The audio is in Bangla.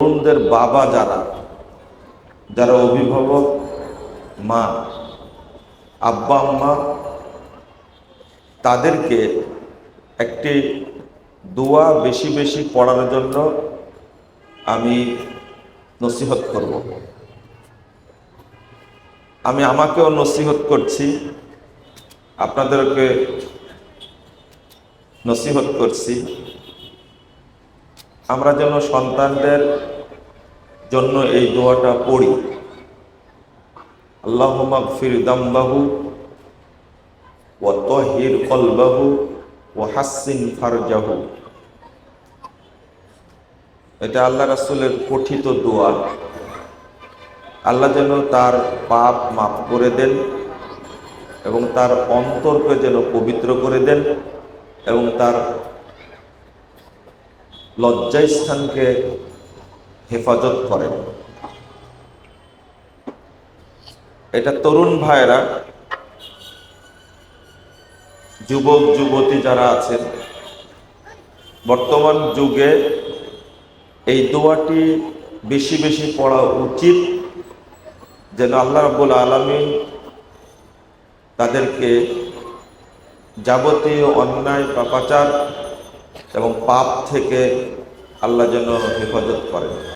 তরুণদের বাবা যারা যারা অভিভাবক, মা, আব্বা আম্মা, তাদেরকে একটি দোয়া বেশি বেশি পড়ার জন্য আমি নসিহত করব। আমি আমাকেও নসিহত করছি, আপনাদেরকে নসিহত করছি, আমরা যেন সন্তানদের জন্য এই দোয়াটা পড়ি। আল্লাহুম্মা গফির যামবাহু ওয়া তাহহির কলবাহু ওয়া হাসসিন ফারজাহু। এটা আল্লাহ রাসূলের পঠিত দোয়া। আল্লাহ যেন তার পাপ মাফ করে দেন এবং তার অন্তরকে যেন পবিত্র করে দেন এবং তার লজ্জাস্থানকে হেফাজত করেন। এটা তরুণ ভাইরা, যুবক যুবতী যারা আছেন, বর্তমান যুগে এই দোয়াটি বেশি বেশি পড়া উচিত, যেন আল্লাহ রাব্বুল আলামিন তাদেরকে যাবতীয় অন্যায়, পাপাচার এবং পাপ থেকে আল্লাহ যেন হেফাজত করেন।